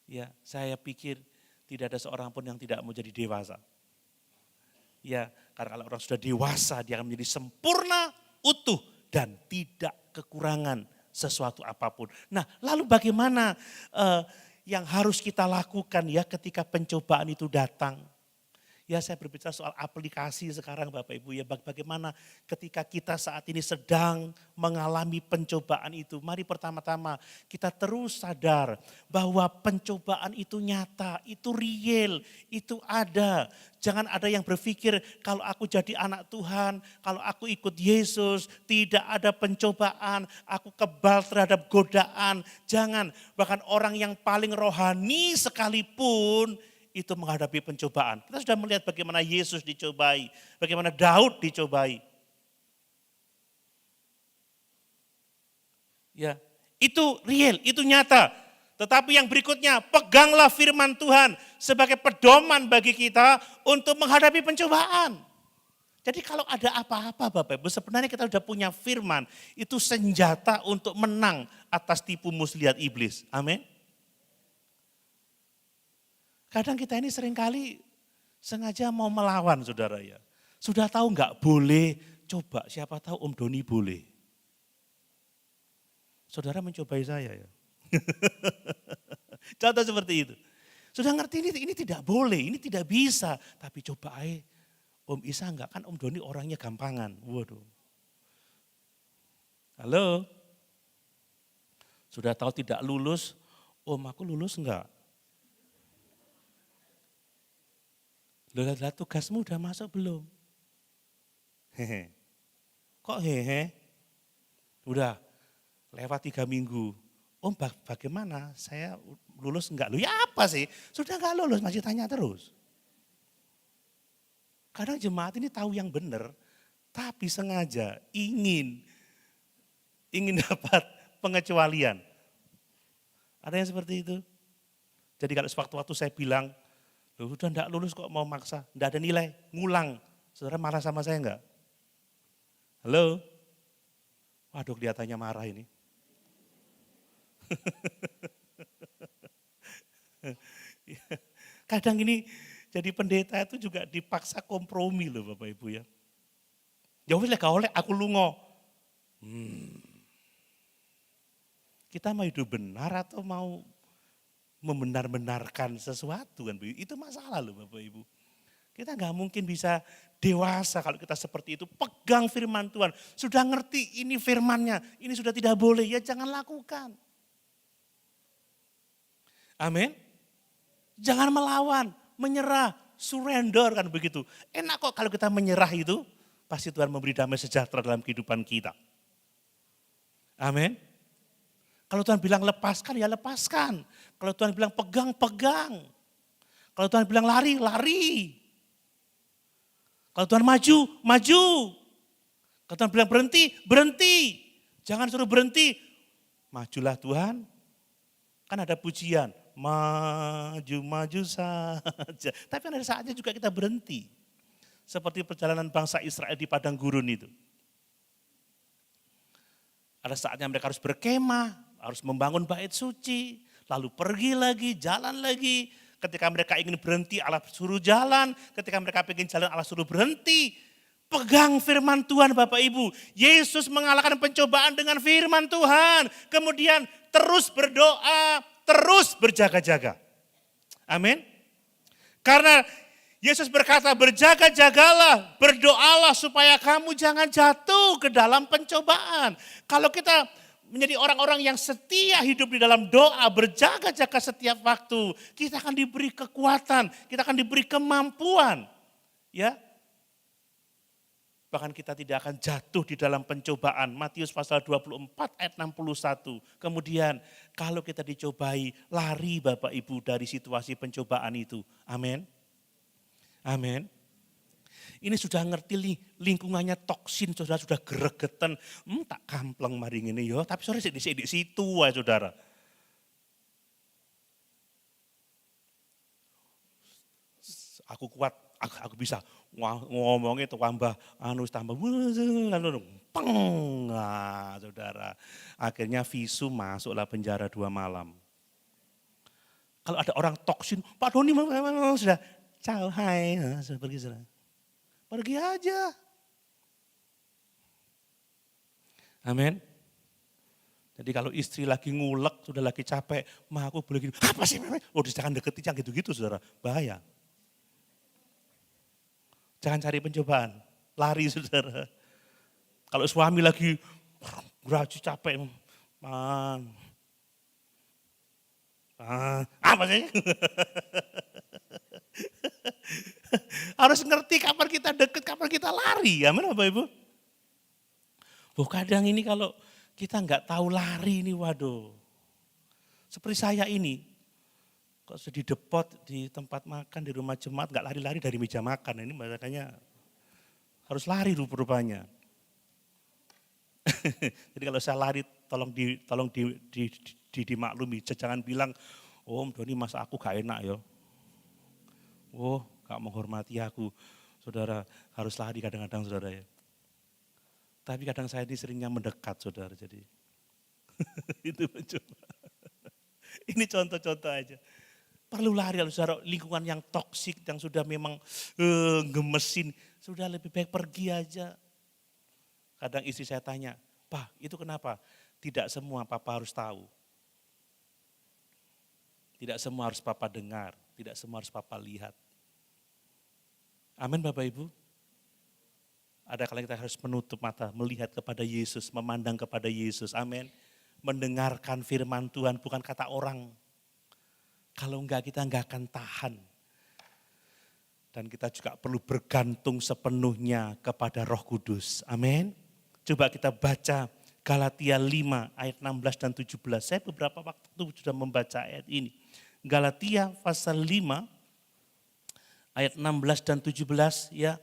Ya, saya pikir tidak ada seorang pun yang tidak mau jadi dewasa. Ya, karena kalau orang sudah dewasa, dia akan menjadi sempurna, utuh, dan tidak kekurangan sesuatu apapun. Nah, lalu bagaimana yang harus kita lakukan ya ketika pencobaan itu datang? Ya, saya berbicara soal aplikasi sekarang Bapak Ibu ya, bagaimana ketika kita saat ini sedang mengalami pencobaan itu. Mari pertama-tama kita terus sadar bahwa pencobaan itu nyata, itu real, itu ada. Jangan ada yang berpikir kalau aku jadi anak Tuhan, kalau aku ikut Yesus tidak ada pencobaan, aku kebal terhadap godaan. Jangan, bahkan orang yang paling rohani sekalipun itu menghadapi pencobaan. Kita sudah melihat bagaimana Yesus dicobai, bagaimana Daud dicobai. Ya, itu real, itu nyata. Tetapi yang berikutnya, peganglah firman Tuhan sebagai pedoman bagi kita untuk menghadapi pencobaan. Jadi kalau ada apa-apa Bapak Ibu, sebenarnya kita sudah punya firman, itu senjata untuk menang atas tipu muslihat iblis. Amin. Kadang kita ini seringkali sengaja mau melawan saudara ya. Sudah tahu enggak boleh, coba siapa tahu Om Doni boleh. Saudara mencobai saya ya. Contoh seperti itu. Sudah ngerti ini tidak boleh, ini tidak bisa. Tapi coba aja Om Isa enggak, kan Om Doni orangnya gampangan. Waduh. Halo. Sudah tahu tidak lulus, Om aku lulus enggak? Loh, tugasmu udah masuk belum? Hehe. Kok hehe? Udah lewat 3 minggu. Om bagaimana? Saya lulus enggak? Loh ya apa sih? Sudah enggak lulus masih tanya terus. Kadang jemaat ini tahu yang benar, tapi sengaja ingin dapat pengecualian. Ada yang seperti itu? Jadi kalau sewaktu-waktu saya bilang, loh udah enggak lulus kok mau maksa, enggak ada nilai, ngulang. Saudara marah sama saya enggak? Halo? Waduh kelihatannya marah ini. Kadang ini jadi pendeta itu juga dipaksa kompromi loh Bapak Ibu ya. Ya wis lek oleh aku lungo. Kita mau hidup benar atau mau membenar-benarkan sesuatu kan, itu masalah loh Bapak Ibu. Kita nggak mungkin bisa dewasa kalau kita seperti itu. Pegang firman Tuhan, sudah ngerti ini firmannya, ini sudah tidak boleh, ya jangan lakukan. Amin. Jangan melawan, menyerah, surrender kan begitu. Enak kok kalau kita menyerah itu, pasti Tuhan memberi damai sejahtera dalam kehidupan kita. Amin. Kalau Tuhan bilang lepaskan, ya lepaskan. Kalau Tuhan bilang pegang, pegang. Kalau Tuhan bilang lari, lari. Kalau Tuhan maju, maju. Kalau Tuhan bilang berhenti, berhenti. Jangan suruh berhenti. Majulah Tuhan. Kan ada pujian, maju, maju saja. Tapi ada saatnya juga kita berhenti. Seperti perjalanan bangsa Israel di padang gurun itu. Ada saatnya mereka harus berkemah, harus membangun bait suci, lalu pergi lagi, jalan lagi. Ketika mereka ingin berhenti, Allah suruh jalan. Ketika mereka ingin jalan, Allah suruh berhenti. Pegang firman Tuhan Bapak Ibu. Yesus mengalahkan pencobaan dengan firman Tuhan. Kemudian terus berdoa, terus berjaga-jaga. Amin. Karena Yesus berkata, berjaga-jagalah, berdoalah supaya kamu jangan jatuh ke dalam pencobaan. Kalau kita menjadi orang-orang yang setia hidup di dalam doa, berjaga-jaga setiap waktu, kita akan diberi kekuatan, kita akan diberi kemampuan. Ya, bahkan kita tidak akan jatuh di dalam pencobaan. Matius pasal 24 ayat 61. Kemudian kalau kita dicobai, lari Bapak Ibu dari situasi pencobaan itu. Amin. Amin. Ini sudah ngerti lingkungannya toksin, saudara sudah gregetan. Tak kampleng mari ngene ya, tapi sore di situ wae saudara. Aku kuat, aku bisa ngomongnya itu tambah peng. Nah, saudara. Akhirnya visu masuklah penjara 2 malam. Kalau ada orang toksin, Pak Doni sudah ciao, hai, pergi sudah. Pergi aja. Amin. Jadi kalau istri lagi ngulek, sudah lagi capek, mah aku boleh gini, apa sih? Oh, jangan deketi, jangan gitu-gitu saudara, bahaya. Jangan cari pencobaan, lari saudara. Kalau suami lagi geraju capek, apa sih? Harus ngerti kapan kita deket, kapan kita lari. Amin Bapak Ibu. Kadang ini kalau kita nggak tahu lari ini, waduh. Seperti saya ini, kok sudah didepot di tempat makan, di rumah jemaat, nggak lari-lari dari meja makan. Ini makanya harus lari rupanya. Jadi kalau saya lari, tolong dimaklumi. Jangan bilang, Om Doni masa aku gak enak ya. Gak menghormati aku. Saudara harus lari kadang-kadang saudara ya. Tapi kadang saya ini seringnya mendekat saudara. Jadi itu mencoba. Ini contoh-contoh aja. Perlu lari saudara, lingkungan yang toksik, yang sudah memang gemesin. Sudah lebih baik pergi aja. Kadang istri saya tanya, Pak itu kenapa? Tidak semua papa harus tahu. Tidak semua harus papa dengar. Tidak semua harus papa lihat. Amin Bapak Ibu. Ada kala kita harus menutup mata, melihat kepada Yesus, memandang kepada Yesus. Amin. Mendengarkan firman Tuhan, bukan kata orang. Kalau enggak kita enggak akan tahan. Dan kita juga perlu bergantung sepenuhnya kepada Roh Kudus. Amin. Coba kita baca Galatia 5 ayat 16 dan 17. Saya beberapa waktu sudah membaca ayat ini. Galatia pasal 5 ayat 16 dan 17 ya.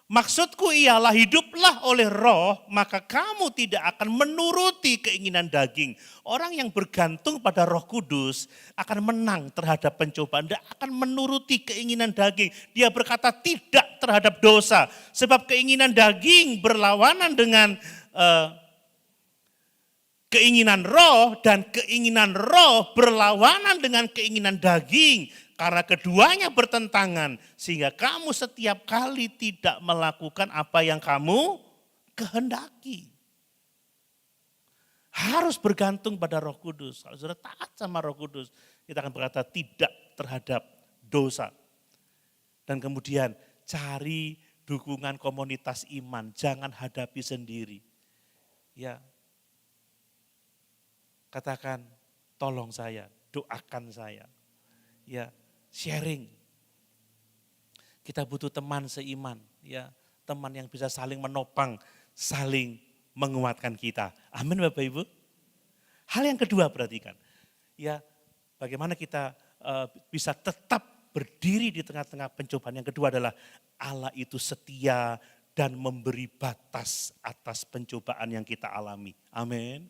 Maksudku ialah hiduplah oleh roh, maka kamu tidak akan menuruti keinginan daging. Orang yang bergantung pada Roh Kudus akan menang terhadap pencobaan, tidak akan menuruti keinginan daging. Dia berkata tidak terhadap dosa, sebab keinginan daging berlawanan dengan keinginan roh, dan keinginan roh berlawanan dengan keinginan daging. Karena keduanya bertentangan, sehingga kamu setiap kali tidak melakukan apa yang kamu kehendaki. Harus bergantung pada Roh Kudus. Kalau sudah taat sama Roh Kudus, kita akan berkata tidak terhadap dosa. Dan kemudian cari dukungan komunitas iman, jangan hadapi sendiri. Ya, katakan tolong saya, doakan saya. Ya, sharing. Kita butuh teman seiman, ya, teman yang bisa saling menopang, saling menguatkan kita. Amin Bapak Ibu. Hal yang kedua perhatikan, ya, bagaimana kita bisa tetap berdiri di tengah-tengah pencobaan. Yang kedua adalah Allah itu setia dan memberi batas atas pencobaan yang kita alami. Amin.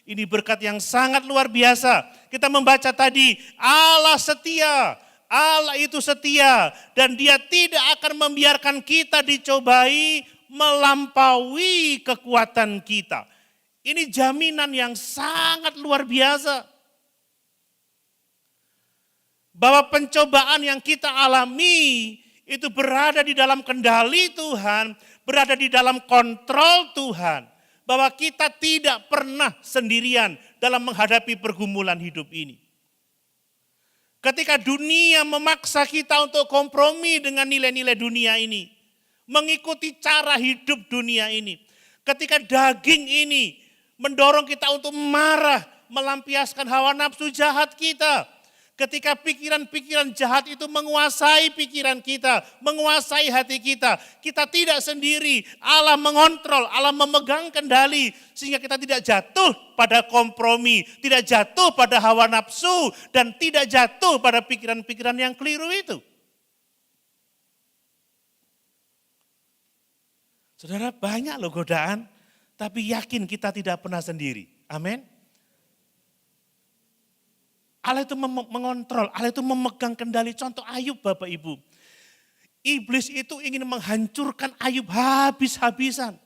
Ini berkat yang sangat luar biasa. Kita membaca tadi, Allah setia. Allah itu setia dan Dia tidak akan membiarkan kita dicobai melampaui kekuatan kita. Ini jaminan yang sangat luar biasa. Bahwa pencobaan yang kita alami itu berada di dalam kendali Tuhan, berada di dalam kontrol Tuhan. Bahwa kita tidak pernah sendirian dalam menghadapi pergumulan hidup ini. Ketika dunia memaksa kita untuk kompromi dengan nilai-nilai dunia ini. Mengikuti cara hidup dunia ini. Ketika daging ini mendorong kita untuk marah, melampiaskan hawa nafsu jahat kita. Ketika pikiran-pikiran jahat itu menguasai pikiran kita, menguasai hati kita. Kita tidak sendiri, Allah mengontrol, Allah memegang kendali. Sehingga kita tidak jatuh pada kompromi, tidak jatuh pada hawa nafsu, dan tidak jatuh pada pikiran-pikiran yang keliru itu. Saudara, banyak loh godaan, tapi yakin kita tidak pernah sendiri. Amin. Allah itu mengontrol, Allah itu memegang kendali. Contoh Ayub Bapak Ibu. Iblis itu ingin menghancurkan Ayub habis-habisan.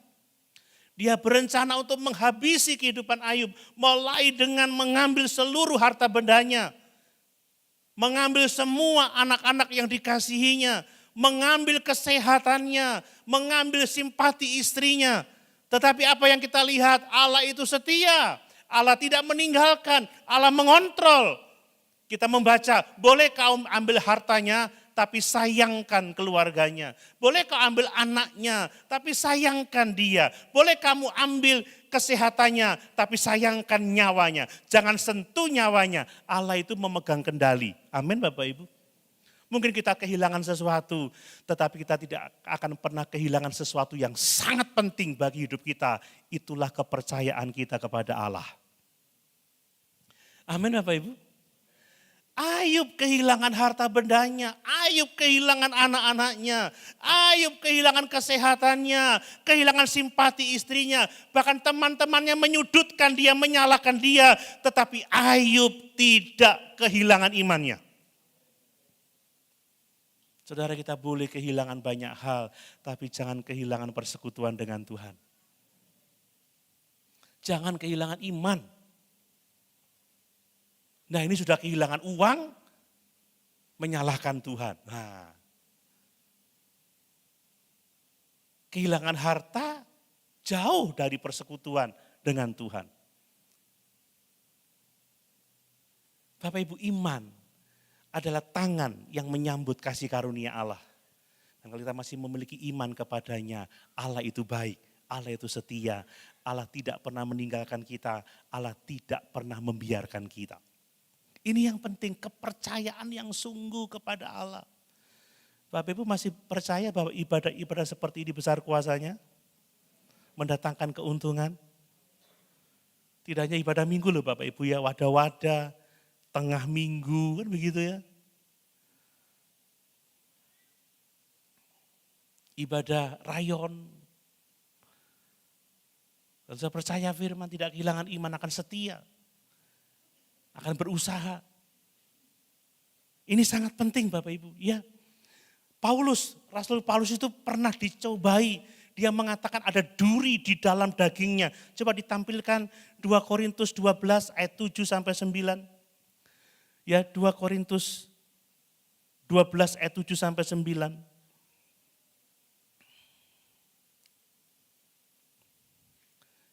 Dia berencana untuk menghabisi kehidupan Ayub. Mulai dengan mengambil seluruh harta bendanya. Mengambil semua anak-anak yang dikasihinya. Mengambil kesehatannya. Mengambil simpati istrinya. Tetapi apa yang kita lihat, Allah itu setia. Allah tidak meninggalkan, Allah mengontrol. Kita membaca, boleh kau ambil hartanya, tapi sayangkan keluarganya. Boleh kau ambil anaknya, tapi sayangkan dia. Boleh kamu ambil kesehatannya, tapi sayangkan nyawanya. Jangan sentuh nyawanya, Allah itu memegang kendali. Amin Bapak Ibu. Mungkin kita kehilangan sesuatu, tetapi kita tidak akan pernah kehilangan sesuatu yang sangat penting bagi hidup kita. Itulah kepercayaan kita kepada Allah. Amin Bapak Ibu. Ayub kehilangan harta bendanya, Ayub kehilangan anak-anaknya, Ayub kehilangan kesehatannya, kehilangan simpati istrinya. Bahkan teman-temannya menyudutkan dia, menyalahkan dia. Tetapi Ayub tidak kehilangan imannya. Saudara, kita boleh kehilangan banyak hal, tapi jangan kehilangan persekutuan dengan Tuhan. Jangan kehilangan iman. Nah, ini sudah kehilangan uang, menyalahkan Tuhan. Nah, kehilangan harta jauh dari persekutuan dengan Tuhan. Bapak Ibu, iman adalah tangan yang menyambut kasih karunia Allah. Dan kalau kita masih memiliki iman kepadanya, Allah itu baik, Allah itu setia, Allah tidak pernah meninggalkan kita, Allah tidak pernah membiarkan kita. Ini yang penting, kepercayaan yang sungguh kepada Allah. Bapak Ibu masih percaya bahwa ibadah-ibadah seperti ini besar kuasanya? Mendatangkan keuntungan? Tidak hanya ibadah minggu loh Bapak Ibu ya, wadah-wadah, tengah minggu, kan begitu ya. Ibadah rayon. Dan saya percaya firman tidak kehilangan iman, akan setia. Akan berusaha. Ini sangat penting Bapak Ibu. Ya, Rasul Paulus itu pernah dicobai. Dia mengatakan ada duri di dalam dagingnya. Coba ditampilkan 2 Korintus 12 ayat 7 sampai 9. Ya, 2 Korintus 12 ayat 7 sampai 9.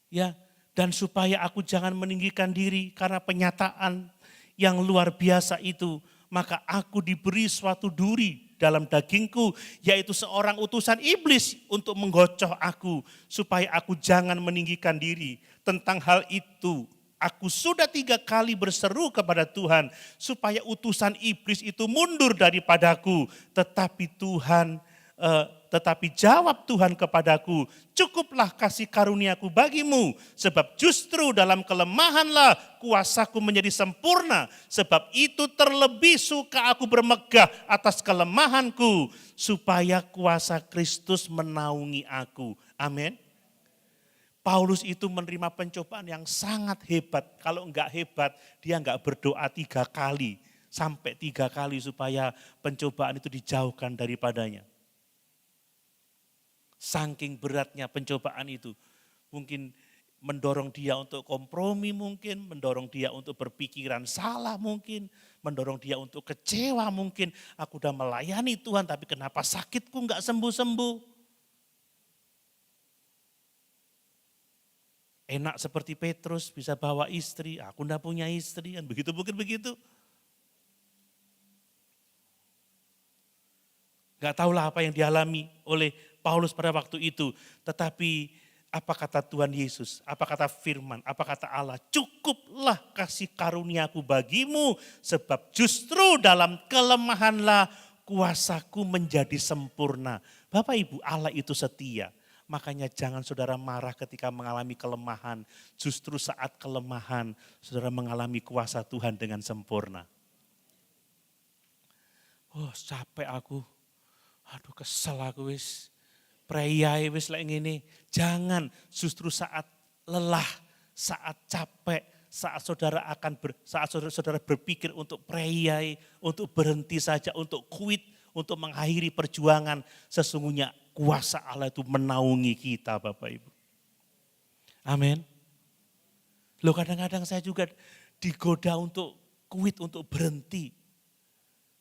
Ya, dan supaya aku jangan meninggikan diri karena penyataan yang luar biasa itu, maka aku diberi suatu duri dalam dagingku, yaitu seorang utusan iblis untuk menggocoh aku, supaya aku jangan meninggikan diri. Tentang hal itu, aku sudah 3 kali berseru kepada Tuhan, supaya utusan iblis itu mundur daripadaku. Tetapi jawab Tuhan kepadaku, cukuplah kasih karuniaku bagimu, sebab justru dalam kelemahanlah kuasaku menjadi sempurna. Sebab itu terlebih suka aku bermegah atas kelemahanku, supaya kuasa Kristus menaungi aku. Amin. Paulus itu menerima pencobaan yang sangat hebat. Kalau enggak hebat, dia enggak berdoa 3 kali, sampai 3 kali supaya pencobaan itu dijauhkan daripadanya. Saking beratnya pencobaan itu, mungkin mendorong dia untuk kompromi mungkin, mendorong dia untuk berpikiran salah mungkin, mendorong dia untuk kecewa mungkin. Aku udah melayani Tuhan tapi kenapa sakitku enggak sembuh-sembuh. Enak seperti Petrus bisa bawa istri, aku enggak punya istri, kan begitu mungkin begitu. Gak tahulah apa yang dialami oleh Paulus pada waktu itu. Tetapi apa kata Tuhan Yesus, apa kata firman, apa kata Allah, cukuplah kasih karuniaku bagimu, sebab justru dalam kelemahanlah kuasaku menjadi sempurna. Bapak Ibu, Allah itu setia. Makanya jangan saudara marah ketika mengalami kelemahan. Justru saat kelemahan, saudara mengalami kuasa Tuhan dengan sempurna. Oh, capek aku. Aduh, kesel aku wis. Preyai wis lek ngene. Jangan, justru saat lelah, saat capek, saat saudara berpikir untuk preyai, untuk berhenti saja, untuk quit, untuk mengakhiri perjuangan, sesungguhnya kuasa Allah itu menaungi kita, Bapak Ibu. Amin. Loh, kadang-kadang saya juga digoda untuk quit, untuk berhenti.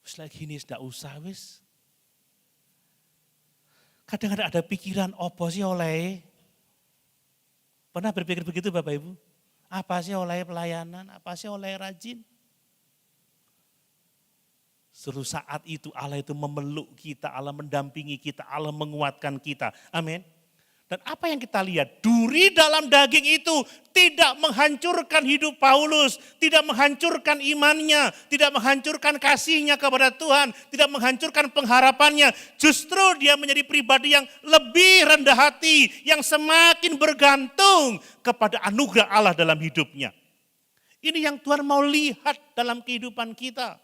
Wis lagi gini, tidak usah wis. Kadang-kadang ada pikiran, apa sih oleh? Pernah berpikir begitu Bapak Ibu? Apa sih oleh pelayanan? Apa sih oleh rajin? Suatu saat itu Allah itu memeluk kita, Allah mendampingi kita, Allah menguatkan kita. Amin. Dan apa yang kita lihat? Duri dalam daging itu tidak menghancurkan hidup Paulus, tidak menghancurkan imannya, tidak menghancurkan kasihnya kepada Tuhan, tidak menghancurkan pengharapannya. Justru dia menjadi pribadi yang lebih rendah hati, yang semakin bergantung kepada anugerah Allah dalam hidupnya. Ini yang Tuhan mau lihat dalam kehidupan kita.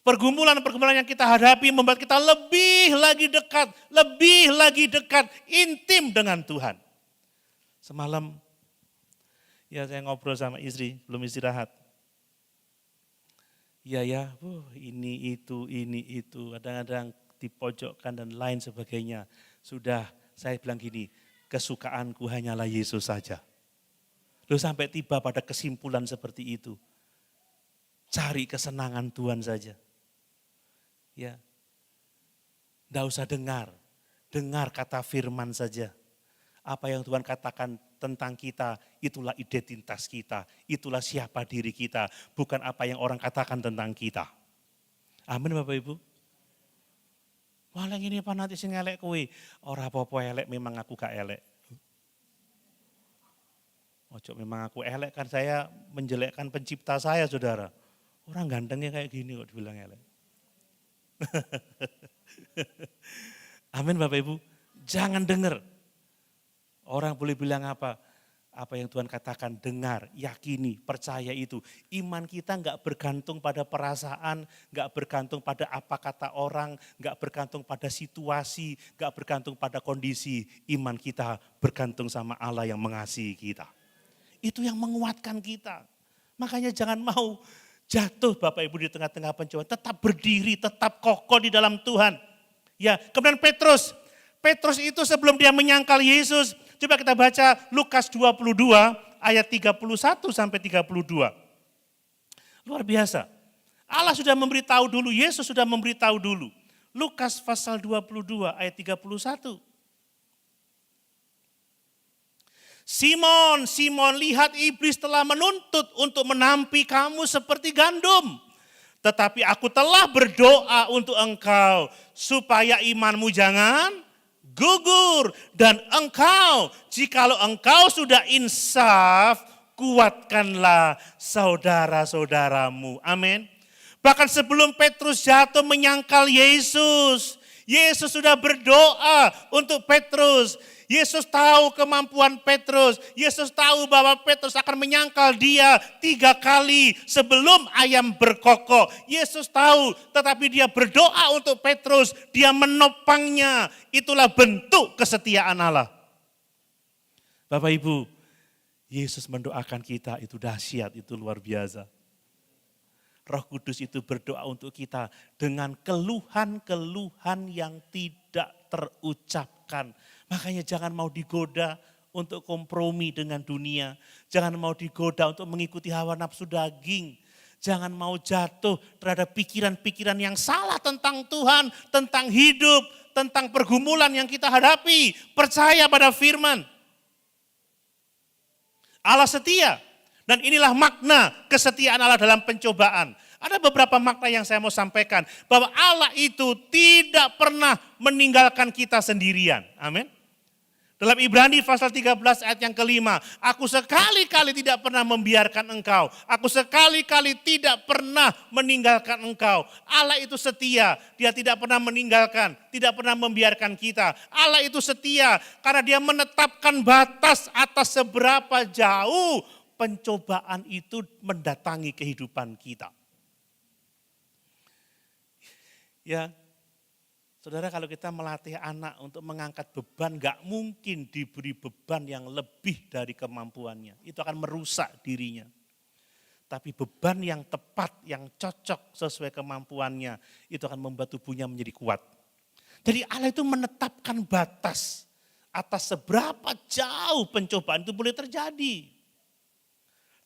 Pergumulan-pergumulan yang kita hadapi membuat kita lebih lagi dekat, intim dengan Tuhan. Semalam, ya saya ngobrol sama istri, belum istirahat. Ya, ini itu, kadang-kadang dipojokkan dan lain sebagainya. Sudah, saya bilang gini, kesukaanku hanyalah Yesus saja. Loh, sampai tiba pada kesimpulan seperti itu. Cari kesenangan Tuhan saja. Ya, tidak usah dengar kata firman saja. Apa yang Tuhan katakan tentang kita, itulah identitas kita, itulah siapa diri kita, bukan apa yang orang katakan tentang kita. Amin Bapak Ibu. Walang ini nanti sing elek kowe, ora apa-apa elek, memang aku gak elek. Ojo memang aku elek, kan saya menjelekkan pencipta saya saudara. Orang gantengnya kayak gini kok dibilang elek. Amin Bapak Ibu. Jangan dengar. Orang boleh bilang apa yang Tuhan katakan, dengar, yakini, percaya itu. Iman kita enggak bergantung pada perasaan, enggak bergantung pada apa kata orang, enggak bergantung pada situasi, enggak bergantung pada kondisi. Iman kita bergantung sama Allah yang mengasihi kita. Itu yang menguatkan kita. Makanya jangan mau jatuh Bapak Ibu di tengah-tengah pencobaan, tetap berdiri, tetap kokoh di dalam Tuhan. Ya, kemudian Petrus itu sebelum dia menyangkal Yesus, coba kita baca Lukas 22 ayat 31 sampai 32. Luar biasa. Allah sudah memberitahu dulu, Yesus sudah memberitahu dulu. Lukas pasal 22 ayat 31. Simon, lihat iblis telah menuntut untuk menampi kamu seperti gandum. Tetapi aku telah berdoa untuk engkau supaya imanmu jangan gugur. Dan engkau, jikalau engkau sudah insaf, kuatkanlah saudara-saudaramu. Amin. Bahkan sebelum Petrus jatuh menyangkal Yesus sudah berdoa untuk Petrus. Yesus tahu kemampuan Petrus. Yesus tahu bahwa Petrus akan menyangkal dia 3 kali sebelum ayam berkokok. Yesus tahu, tetapi dia berdoa untuk Petrus. Dia menopangnya. Itulah bentuk kesetiaan Allah. Bapak Ibu, Yesus mendoakan kita, itu dahsyat, itu luar biasa. Roh Kudus itu berdoa untuk kita dengan keluhan-keluhan yang tidak terucapkan. Makanya jangan mau digoda untuk kompromi dengan dunia. Jangan mau digoda untuk mengikuti hawa nafsu daging. Jangan mau jatuh terhadap pikiran-pikiran yang salah tentang Tuhan, tentang hidup, tentang pergumulan yang kita hadapi. Percaya pada firman. Allah setia. Dan inilah makna kesetiaan Allah dalam pencobaan. Ada beberapa makna yang saya mau sampaikan. Bahwa Allah itu tidak pernah meninggalkan kita sendirian. Amin. Dalam Ibrani pasal 13 ayat yang kelima. Aku sekali-kali tidak pernah membiarkan engkau. Aku sekali-kali tidak pernah meninggalkan engkau. Allah itu setia. Dia tidak pernah meninggalkan. Tidak pernah membiarkan kita. Allah itu setia. Karena dia menetapkan batas atas seberapa jauh pencobaan itu mendatangi kehidupan kita. Ya, saudara, kalau kita melatih anak untuk mengangkat beban, gak mungkin diberi beban yang lebih dari kemampuannya. Itu akan merusak dirinya. Tapi beban yang tepat, yang cocok sesuai kemampuannya, itu akan membuat tubuhnya menjadi kuat. Jadi Allah itu menetapkan batas atas seberapa jauh pencobaan itu boleh terjadi.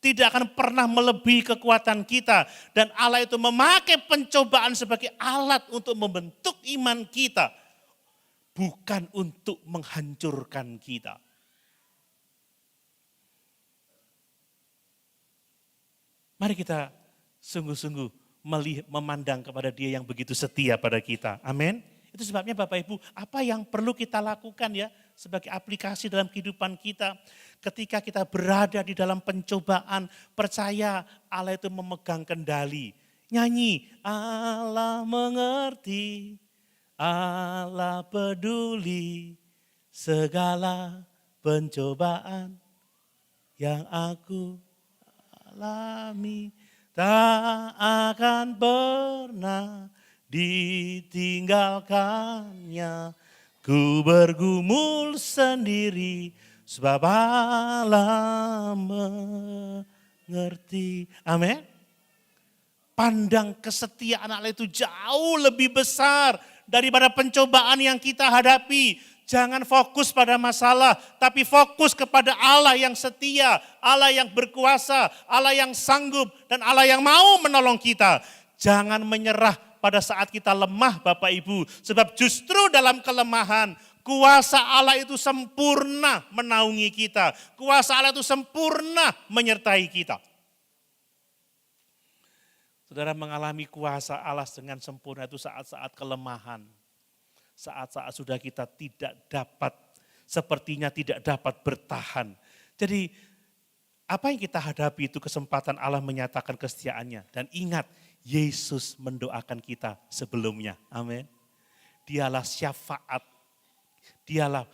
Tidak akan pernah melebihi kekuatan kita. Dan Allah itu memakai pencobaan sebagai alat untuk membentuk iman kita. Bukan untuk menghancurkan kita. Mari kita sungguh-sungguh memandang kepada Dia yang begitu setia pada kita. Amin. Itu sebabnya Bapak Ibu, apa yang perlu kita lakukan ya sebagai aplikasi dalam kehidupan kita. Ketika kita berada di dalam pencobaan, percaya Allah itu memegang kendali. Nyanyi, Allah mengerti, Allah peduli, segala pencobaan yang aku alami tak akan pernah ditinggalkannya. Ku bergumul sendiri sebab Allah mengerti. Amin. Pandang kesetiaan Allah itu jauh lebih besar daripada pencobaan yang kita hadapi. Jangan fokus pada masalah, tapi fokus kepada Allah yang setia, Allah yang berkuasa, Allah yang sanggup, dan Allah yang mau menolong kita. Jangan menyerah pada saat kita lemah Bapak Ibu. Sebab justru dalam kelemahan, kuasa Allah itu sempurna menaungi kita. Kuasa Allah itu sempurna menyertai kita. Saudara mengalami kuasa Allah dengan sempurna itu saat-saat kelemahan. Saat-saat sudah kita sepertinya tidak dapat bertahan. Jadi apa yang kita hadapi itu kesempatan Allah menyatakan kesetiaannya. Dan ingat, Yesus mendoakan kita sebelumnya. Amin. Dialah syafaat. Dialah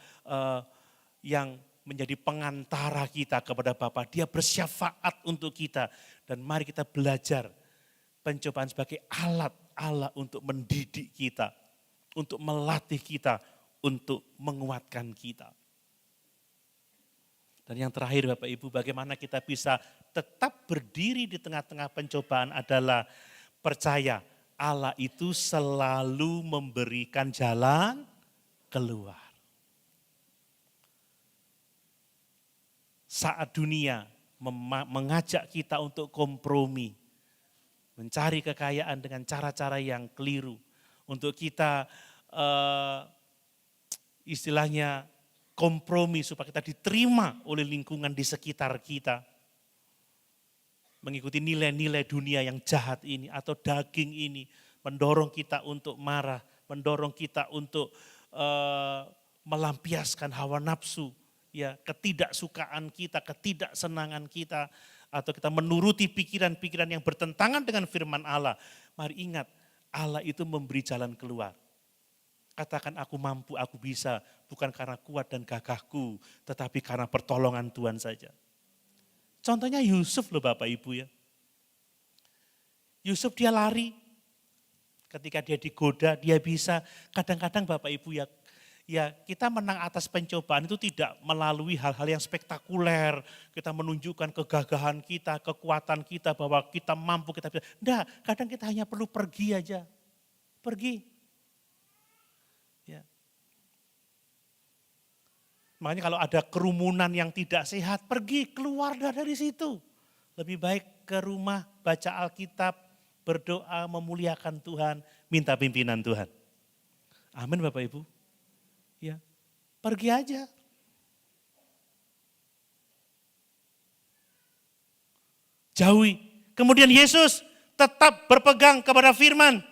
yang menjadi pengantara kita kepada Bapa. Dia bersyafaat untuk kita. Dan mari kita belajar pencobaan sebagai alat Allah untuk mendidik kita. Untuk melatih kita, untuk menguatkan kita. Dan yang terakhir Bapak Ibu, bagaimana kita bisa tetap berdiri di tengah-tengah pencobaan adalah percaya Allah itu selalu memberikan jalan keluar. Saat dunia mengajak kita untuk kompromi, mencari kekayaan dengan cara-cara yang keliru, untuk kita istilahnya kompromi supaya kita diterima oleh lingkungan di sekitar kita. Mengikuti nilai-nilai dunia yang jahat ini atau daging ini mendorong kita untuk marah, mendorong kita untuk melampiaskan hawa nafsu, ya, ketidaksukaan kita, ketidaksenangan kita, atau kita menuruti pikiran-pikiran yang bertentangan dengan firman Allah. Mari ingat, Allah itu memberi jalan keluar. Katakan aku mampu, aku bisa, bukan karena kuat dan gagahku, tetapi karena pertolongan Tuhan saja. Contohnya Yusuf loh Bapak Ibu ya. Yusuf dia lari, ketika dia digoda dia bisa. Kadang-kadang Bapak Ibu ya kita menang atas pencobaan itu tidak melalui hal-hal yang spektakuler. Kita menunjukkan kegagahan kita, kekuatan kita bahwa kita mampu, kita bisa. Enggak, kadang kita hanya perlu pergi aja. Pergi. Ya. Makanya kalau ada kerumunan yang tidak sehat, pergi, keluar dari situ. Lebih baik ke rumah, baca Alkitab, berdoa, memuliakan Tuhan, minta pimpinan Tuhan. Amin Bapak Ibu. Ya, pergi aja. Jauhi. Kemudian Yesus tetap berpegang kepada firman.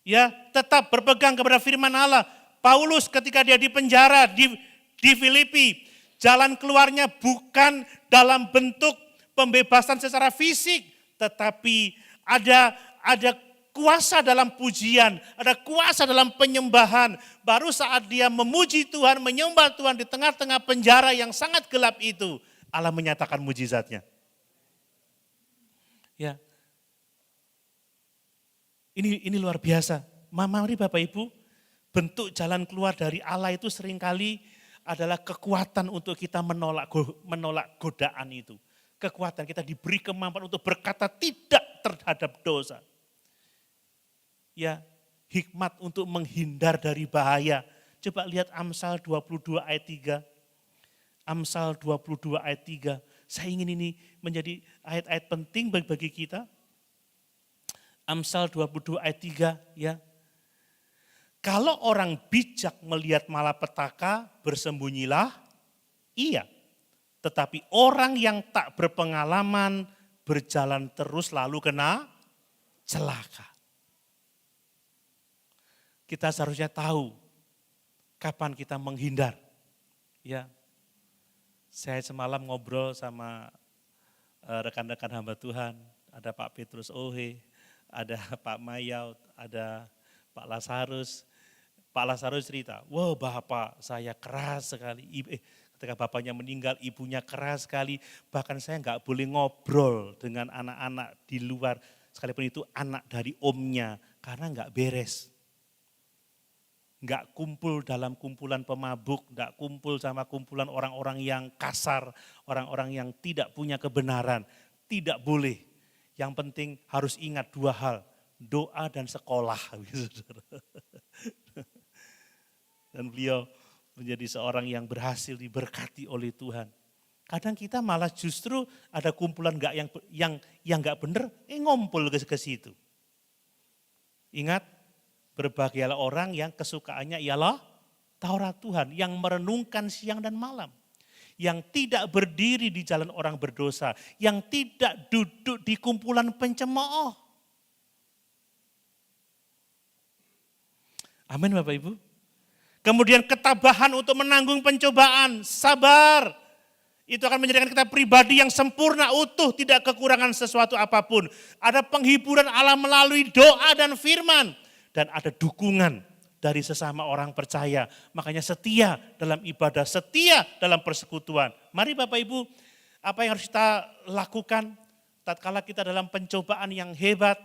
Ya, tetap berpegang kepada firman Allah. Paulus ketika dia di penjara di Filipi, jalan keluarnya bukan dalam bentuk pembebasan secara fisik, tetapi ada kuasa dalam pujian, ada kuasa dalam penyembahan. Baru saat dia memuji Tuhan, menyembah Tuhan di tengah-tengah penjara yang sangat gelap itu, Allah menyatakan mujizatnya. Ya. Ini luar biasa. Mari Bapak Ibu, bentuk jalan keluar dari Allah itu seringkali adalah kekuatan untuk kita menolak godaan itu. Kekuatan kita diberi kemampuan untuk berkata tidak terhadap dosa. Ya, hikmat untuk menghindar dari bahaya. Coba lihat Amsal 22 ayat 3. Amsal 22 ayat 3. Saya ingin ini menjadi ayat-ayat penting bagi kita. Amsal 22 ayat 3 ya. Kalau orang bijak melihat malapetaka, bersembunyilah, iya. Tetapi orang yang tak berpengalaman berjalan terus lalu kena celaka. Kita seharusnya tahu kapan kita menghindar. Ya. Saya semalam ngobrol sama rekan-rekan hamba Tuhan, ada Pak Petrus Ohe, ada Pak Mayaut, ada Pak Lazarus. Pak Lazarus cerita, wah bapak saya keras sekali. Ketika bapaknya meninggal, ibunya keras sekali. Bahkan saya nggak boleh ngobrol dengan anak-anak di luar. Sekalipun itu anak dari omnya, karena nggak beres. Nggak kumpul dalam kumpulan pemabuk, nggak kumpul sama kumpulan orang-orang yang kasar, orang-orang yang tidak punya kebenaran. Tidak boleh. Yang penting harus ingat dua hal, doa dan sekolah. Dan beliau menjadi seorang yang berhasil diberkati oleh Tuhan. Kadang kita malah justru ada kumpulan yang nggak benar, ngumpul ke situ. Ingat, berbahagialah orang yang kesukaannya ialah Taurat Tuhan, yang merenungkan siang dan malam. Yang tidak berdiri di jalan orang berdosa, yang tidak duduk di kumpulan pencemooh. Amin Bapak Ibu. Kemudian ketabahan untuk menanggung pencobaan, sabar. Itu akan menjadikan kita pribadi yang sempurna, utuh, tidak kekurangan sesuatu apapun. Ada penghiburan Allah melalui doa dan firman. Dan ada dukungan dari sesama orang percaya. Makanya setia dalam ibadah, setia dalam persekutuan. Mari Bapak Ibu, apa yang harus kita lakukan tatkala kita dalam pencobaan yang hebat.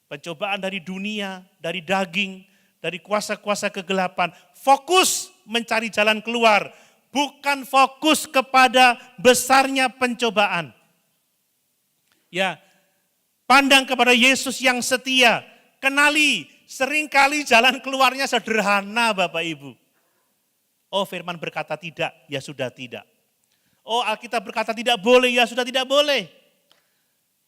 Pencobaan dari dunia, dari daging, dari kuasa-kuasa kegelapan. Fokus mencari jalan keluar. Bukan fokus kepada besarnya pencobaan. Ya, pandang kepada Yesus yang setia. Kenali, seringkali jalan keluarnya sederhana Bapak Ibu. Oh firman berkata tidak, ya sudah tidak. Oh Alkitab berkata tidak boleh, ya sudah tidak boleh.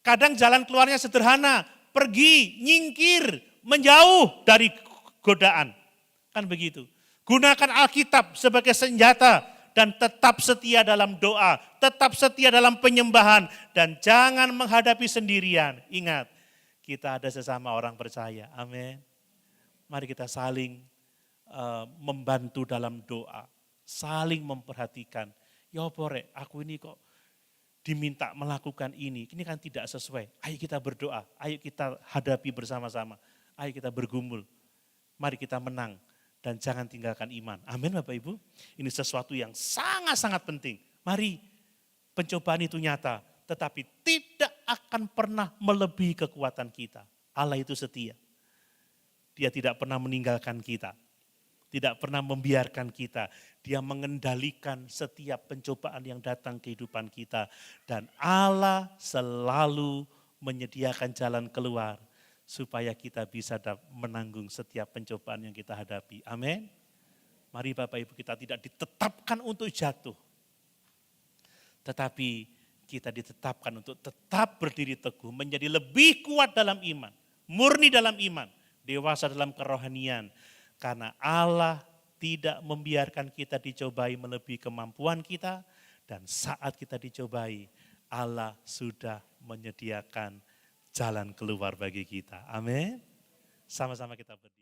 Kadang jalan keluarnya sederhana, pergi, nyingkir, menjauh dari godaan. Kan begitu. Gunakan Alkitab sebagai senjata dan tetap setia dalam doa, tetap setia dalam penyembahan dan jangan menghadapi sendirian. Ingat, kita ada sesama orang percaya. Amin. Mari kita saling membantu dalam doa, saling memperhatikan. Ya Borek, aku ini kok diminta melakukan ini kan tidak sesuai. Ayo kita berdoa, ayo kita hadapi bersama-sama, ayo kita bergumul. Mari kita menang dan jangan tinggalkan iman. Amin Bapak Ibu. Ini sesuatu yang sangat-sangat penting. Mari pencobaan itu nyata, tetapi tidak akan pernah melebihi kekuatan kita. Allah itu setia. Dia tidak pernah meninggalkan kita. Tidak pernah membiarkan kita. Dia mengendalikan setiap pencobaan yang datang ke kehidupan kita. Dan Allah selalu menyediakan jalan keluar supaya kita bisa menanggung setiap pencobaan yang kita hadapi. Amin. Mari Bapak Ibu, kita tidak ditetapkan untuk jatuh. Tetapi kita ditetapkan untuk tetap berdiri teguh, menjadi lebih kuat dalam iman, murni dalam iman, dewasa dalam kerohanian. Karena Allah tidak membiarkan kita dicobai melebihi kemampuan kita, dan saat kita dicobai, Allah sudah menyediakan jalan keluar bagi kita. Amin. Sama-sama kita berdoa.